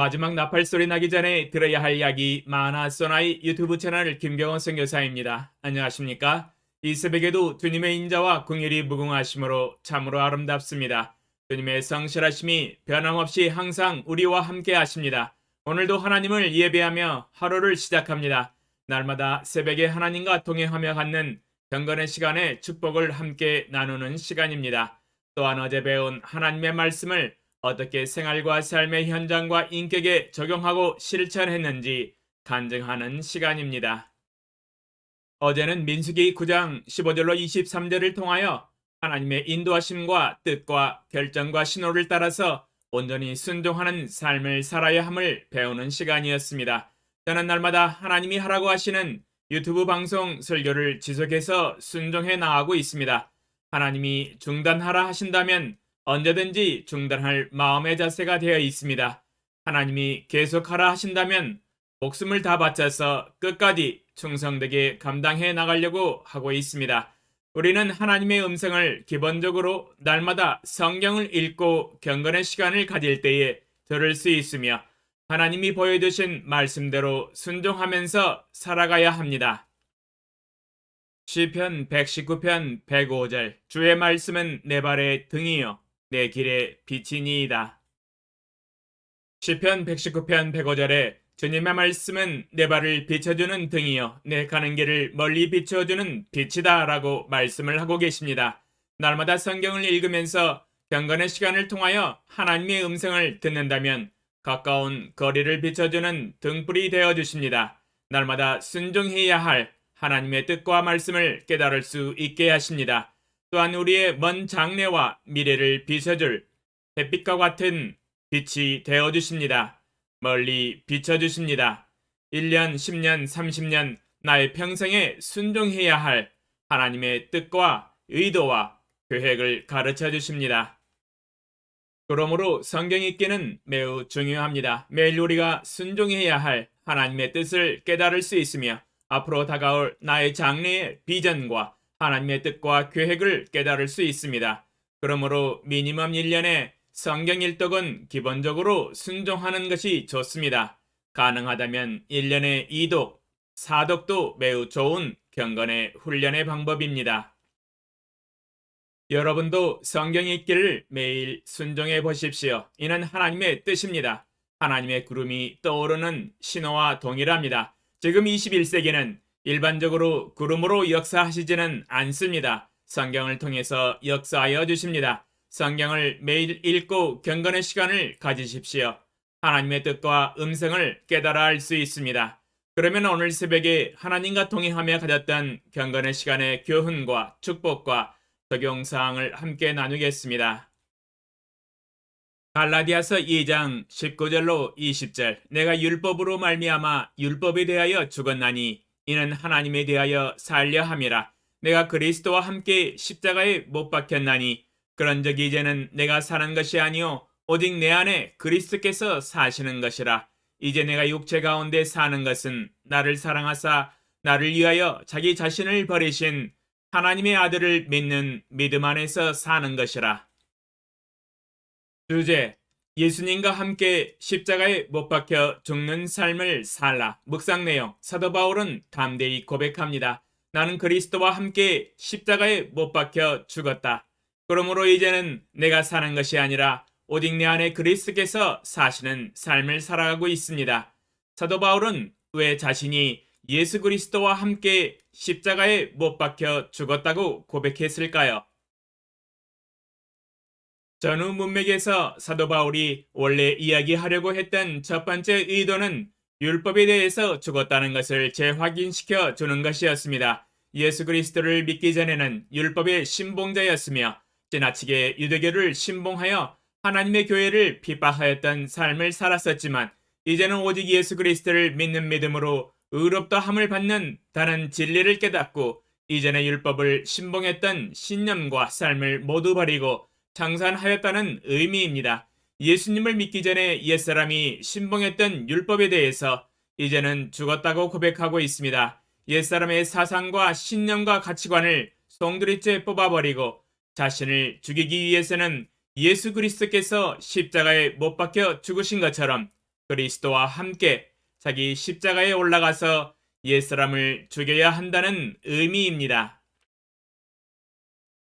마지막 나팔 소리 나기 전에 들어야 할 이야기 마나소나이 유튜브 채널 김경원 선교사입니다. 안녕하십니까? 이 새벽에도 주님의 인자와 긍휼이 무궁하심으로 참으로 아름답습니다. 주님의 성실하심이 변함없이 항상 우리와 함께 하십니다. 오늘도 하나님을 예배하며 하루를 시작합니다. 날마다 새벽에 하나님과 동행하며 갖는 경건의 시간에 축복을 함께 나누는 시간입니다. 또한 어제 배운 하나님의 말씀을 어떻게 생활과 삶의 현장과 인격에 적용하고 실천했는지 간증하는 시간입니다. 어제는 민수기 9장 15절로 23절을 통하여 하나님의 인도하심과 뜻과 결정과 신호를 따라서 온전히 순종하는 삶을 살아야 함을 배우는 시간이었습니다. 저는 날마다 하나님이 하라고 하시는 유튜브 방송 설교를 지속해서 순종해 나가고 있습니다. 하나님이 중단하라 하신다면 언제든지 중단할 마음의 자세가 되어 있습니다. 하나님이 계속하라 하신다면 목숨을 다 바쳐서 끝까지 충성되게 감당해 나가려고 하고 있습니다. 우리는 하나님의 음성을 기본적으로 날마다 성경을 읽고 경건의 시간을 가질 때에 들을 수 있으며 하나님이 보여주신 말씀대로 순종하면서 살아가야 합니다. 시편 119편 105절 주의 말씀은 내 발의 등이요 내 길의 빛이니이다. 시편 119편 105절에 주님의 말씀은 내 발을 비춰주는 등이요 내 가는 길을 멀리 비춰주는 빛이다 라고 말씀을 하고 계십니다. 날마다 성경을 읽으면서 경건의 시간을 통하여 하나님의 음성을 듣는다면 가까운 거리를 비춰주는 등불이 되어주십니다. 날마다 순종해야 할 하나님의 뜻과 말씀을 깨달을 수 있게 하십니다. 또한 우리의 먼 장래와 미래를 비춰줄 햇빛과 같은 빛이 되어주십니다. 멀리 비춰주십니다. 1년, 10년, 30년 나의 평생에 순종해야 할 하나님의 뜻과 의도와 계획을 가르쳐 주십니다. 그러므로 성경 읽기는 매우 중요합니다. 매일 우리가 순종해야 할 하나님의 뜻을 깨달을 수 있으며 앞으로 다가올 나의 장래의 비전과 하나님의 뜻과 계획을 깨달을 수 있습니다. 그러므로 미니멈 1년에 성경 일독은 기본적으로 순종하는 것이 좋습니다. 가능하다면 1년에 2독, 4독도 매우 좋은 경건의 훈련의 방법입니다. 여러분도 성경 읽기를 매일 순종해 보십시오. 이는 하나님의 뜻입니다. 하나님의 구름이 떠오르는 신호와 동일합니다. 지금 21세기는 일반적으로 구름으로 역사하시지는 않습니다. 성경을 통해서 역사하여 주십니다. 성경을 매일 읽고 경건의 시간을 가지십시오. 하나님의 뜻과 음성을 깨달아 알 수 있습니다. 그러면 오늘 새벽에 하나님과 동행하며 가졌던 경건의 시간의 교훈과 축복과 적용사항을 함께 나누겠습니다. 갈라디아서 2장 19절로 20절 내가 율법으로 말미암아 율법에 대하여 죽었나니 이는 하나님에 대하여 살려 함이라. 내가 그리스도와 함께 십자가에 못 박혔나니 그런즉 이제는 내가 사는 것이 아니요 오직 내 안에 그리스도께서 사시는 것이라. 이제 내가 육체 가운데 사는 것은 나를 사랑하사 나를 위하여 자기 자신을 버리신 하나님의 아들을 믿는 믿음 안에서 사는 것이라. 주제, 예수님과 함께 십자가에 못 박혀 죽는 삶을 살라. 묵상 내용, 사도 바울은 담대히 고백합니다. 나는 그리스도와 함께 십자가에 못 박혀 죽었다. 그러므로 이제는 내가 사는 것이 아니라 오직 내 안에 그리스도께서 사시는 삶을 살아가고 있습니다. 사도 바울은 왜 자신이 예수 그리스도와 함께 십자가에 못 박혀 죽었다고 고백했을까요? 전후 문맥에서 사도 바울이 원래 이야기하려고 했던 첫 번째 의도는 율법에 대해서 죽었다는 것을 재확인시켜 주는 것이었습니다. 예수 그리스도를 믿기 전에는 율법의 신봉자였으며 지나치게 유대교를 신봉하여 하나님의 교회를 핍박하였던 삶을 살았었지만 이제는 오직 예수 그리스도를 믿는 믿음으로 의롭다함을 받는 다른 진리를 깨닫고 이전의 율법을 신봉했던 신념과 삶을 모두 버리고 청산하였다는 의미입니다. 예수님을 믿기 전에 옛사람이 신봉했던 율법에 대해서 이제는 죽었다고 고백하고 있습니다. 옛사람의 사상과 신념과 가치관을 송두리째 뽑아버리고 자신을 죽이기 위해서는 예수 그리스도께서 십자가에 못 박혀 죽으신 것처럼 그리스도와 함께 자기 십자가에 올라가서 옛사람을 죽여야 한다는 의미입니다.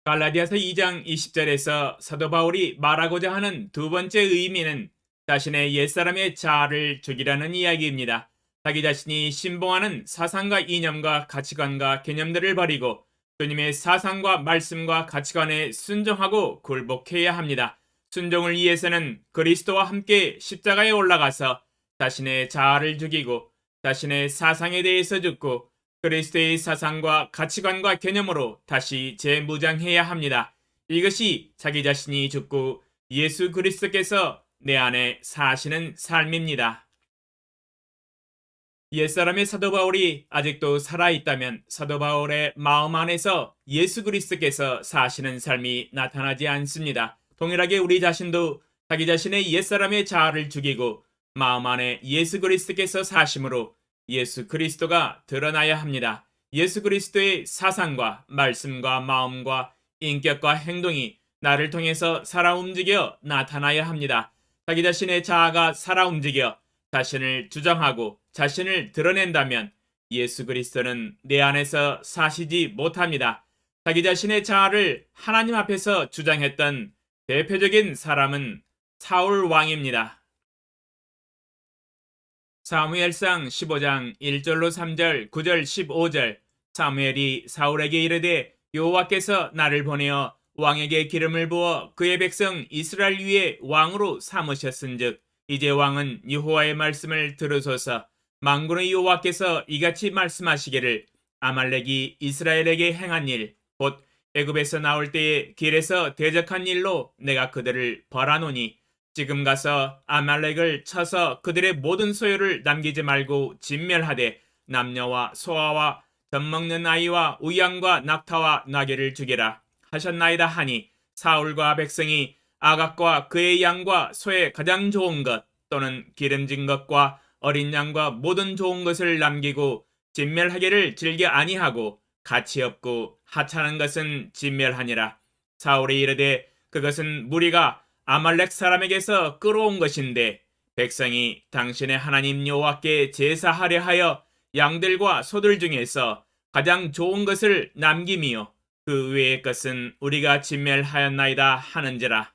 갈라디아서 2장 20절에서 사도 바울이 말하고자 하는 두 번째 의미는 자신의 옛사람의 자아를 죽이라는 이야기입니다. 자기 자신이 신봉하는 사상과 이념과 가치관과 개념들을 버리고 주님의 사상과 말씀과 가치관에 순종하고 굴복해야 합니다. 순종을 위해서는 그리스도와 함께 십자가에 올라가서 자신의 자아를 죽이고 자신의 사상에 대해서 죽고 그리스도의 사상과 가치관과 개념으로 다시 재무장해야 합니다. 이것이 자기 자신이 죽고 예수 그리스도께서 내 안에 사시는 삶입니다. 옛사람의 사도 바울이 아직도 살아있다면 사도 바울의 마음 안에서 예수 그리스도께서 사시는 삶이 나타나지 않습니다. 동일하게 우리 자신도 자기 자신의 옛사람의 자아를 죽이고 마음 안에 예수 그리스도께서 사심으로 예수 그리스도가 드러나야 합니다. 예수 그리스도의 사상과 말씀과 마음과 인격과 행동이 나를 통해서 살아 움직여 나타나야 합니다. 자기 자신의 자아가 살아 움직여 자신을 주장하고 자신을 드러낸다면 예수 그리스도는 내 안에서 사시지 못합니다. 자기 자신의 자아를 하나님 앞에서 주장했던 대표적인 사람은 사울 왕입니다. 사무엘상 15장 1절로 3절, 9절, 15절 사무엘이 사울에게 이르되 여호와께서 나를 보내어 왕에게 기름을 부어 그의 백성 이스라엘 위에 왕으로 삼으셨은즉 이제 왕은 여호와의 말씀을 들으소서. 만군의 여호와께서 이같이 말씀하시기를 아말렉이 이스라엘에게 행한 일 곧 애굽에서 나올 때에 길에서 대적한 일로 내가 그들을 벌하노니 지금 가서 아말렉을 쳐서 그들의 모든 소유를 남기지 말고 진멸하되 남녀와 소아와 젖먹는 아이와 우양과 낙타와 나귀를 죽이라 하셨나이다 하니 사울과 백성이 아각과 그의 양과 소의 가장 좋은 것 또는 기름진 것과 어린 양과 모든 좋은 것을 남기고 진멸하기를 즐겨 아니하고 가치 없고 하찮은 것은 진멸하니라. 사울이 이르되 그것은 무리가 아말렉 사람에게서 끌어온 것인데 백성이 당신의 하나님 여호와께 제사하려 하여 양들과 소들 중에서 가장 좋은 것을 남김이요 그 외의 것은 우리가 진멸하였나이다 하는지라.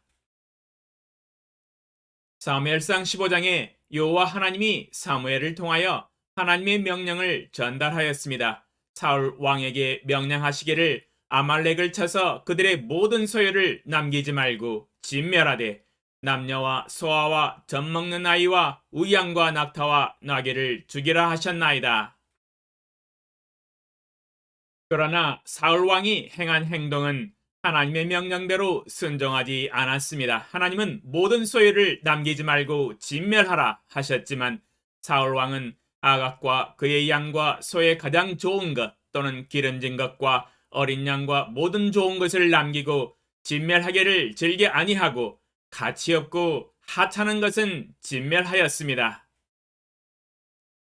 사무엘상 15장에 여호와 하나님이 사무엘을 통하여 하나님의 명령을 전달하였습니다. 사울 왕에게 명령하시기를 아말렉을 쳐서 그들의 모든 소유를 남기지 말고 진멸하되 남녀와 소아와 젖먹는 아이와 우양과 낙타와 나귀를 죽이라 하셨나이다. 그러나 사울 왕이 행한 행동은 하나님의 명령대로 순종하지 않았습니다. 하나님은 모든 소유를 남기지 말고 진멸하라 하셨지만 사울 왕은 아각과 그의 양과 소의 가장 좋은 것 또는 기름진 것과 어린 양과 모든 좋은 것을 남기고 진멸하기를 즐겨 아니하고 가치 없고 하찮은 것은 진멸하였습니다.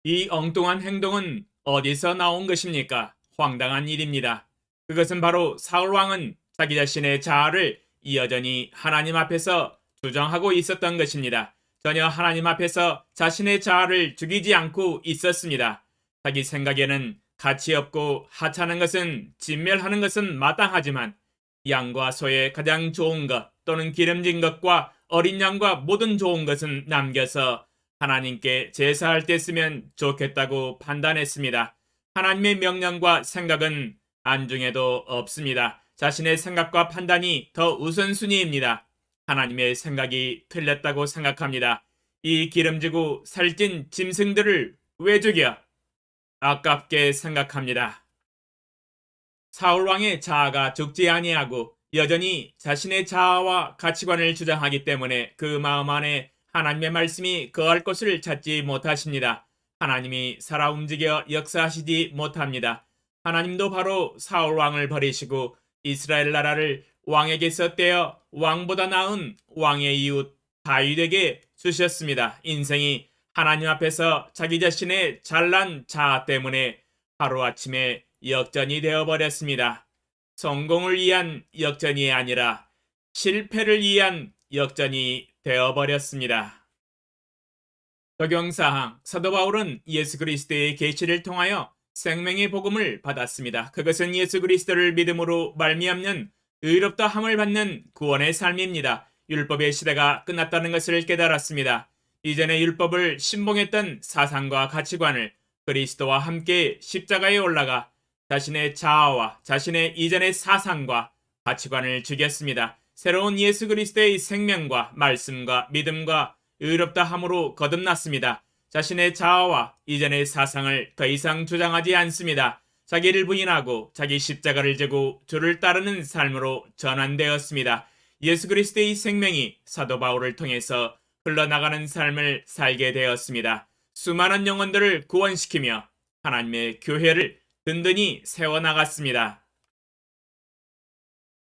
이 엉뚱한 행동은 어디서 나온 것입니까? 황당한 일입니다. 그것은 바로 사울 왕은 자기 자신의 자아를 여전히 하나님 앞에서 주장하고 있었던 것입니다. 전혀 하나님 앞에서 자신의 자아를 죽이지 않고 있었습니다. 자기 생각에는 가치 없고 하찮은 것은 진멸하는 것은 마땅하지만 양과 소의 가장 좋은 것 또는 기름진 것과 어린 양과 모든 좋은 것은 남겨서 하나님께 제사할 때 쓰면 좋겠다고 판단했습니다. 하나님의 명령과 생각은 안중에도 없습니다. 자신의 생각과 판단이 더 우선순위입니다. 하나님의 생각이 틀렸다고 생각합니다. 이 기름지고 살찐 짐승들을 왜 죽여? 아깝게 생각합니다. 사울 왕의 자아가 죽지 아니하고 여전히 자신의 자아와 가치관을 주장하기 때문에 그 마음 안에 하나님의 말씀이 거할 곳을 찾지 못하십니다. 하나님이 살아 움직여 역사하시지 못합니다. 하나님도 바로 사울 왕을 버리시고 이스라엘 나라를 왕에게서 떼어 왕보다 나은 왕의 이웃 다윗에게 주셨습니다. 인생이 하나님 앞에서 자기 자신의 잘난 자아 때문에 하루아침에 역전이 되어버렸습니다. 성공을 위한 역전이 아니라 실패를 위한 역전이 되어버렸습니다. 적용사항 사도 바울은 예수 그리스도의 계시를 통하여 생명의 복음을 받았습니다. 그것은 예수 그리스도를 믿음으로 말미암는 의롭다 함을 받는 구원의 삶입니다. 율법의 시대가 끝났다는 것을 깨달았습니다. 이전에 율법을 신봉했던 사상과 가치관을 그리스도와 함께 십자가에 올라가 자신의 자아와 자신의 이전의 사상과 가치관을 죽였습니다. 새로운 예수 그리스도의 생명과 말씀과 믿음과 의롭다 함으로 거듭났습니다. 자신의 자아와 이전의 사상을 더 이상 주장하지 않습니다. 자기를 부인하고 자기 십자가를 지고 주를 따르는 삶으로 전환되었습니다. 예수 그리스도의 생명이 사도 바울을 통해서 흘러나가는 삶을 살게 되었습니다. 수많은 영혼들을 구원시키며 하나님의 교회를 든든히 세워나갔습니다.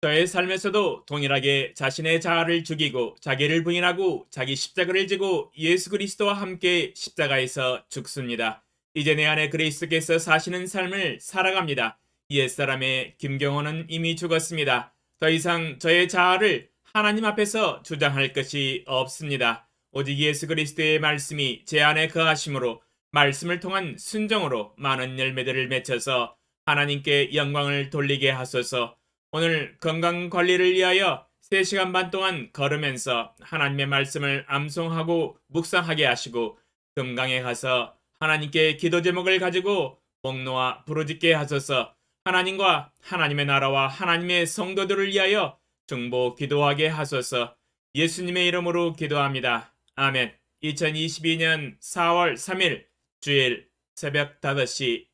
저의 삶에서도 동일하게 자신의 자아를 죽이고 자기를 부인하고 자기 십자가를 지고 예수 그리스도와 함께 십자가에서 죽습니다. 이제 내 안에 그리스도께서 사시는 삶을 살아갑니다. 옛사람의 김경호는 이미 죽었습니다. 더 이상 저의 자아를 하나님 앞에서 주장할 것이 없습니다. 오직 예수 그리스도의 말씀이 제 안에 거하심으로 말씀을 통한 순종으로 많은 열매들을 맺혀서 하나님께 영광을 돌리게 하소서. 오늘 건강관리를 위하여 3시간 반 동안 걸으면서 하나님의 말씀을 암송하고 묵상하게 하시고 금강에 가서 하나님께 기도 제목을 가지고 목놓아 부르짖게 하소서. 하나님과 하나님의 나라와 하나님의 성도들을 위하여 중보 기도하게 하소서. 예수님의 이름으로 기도합니다. 아멘. 2022년 4월 3일 주일 새벽 5시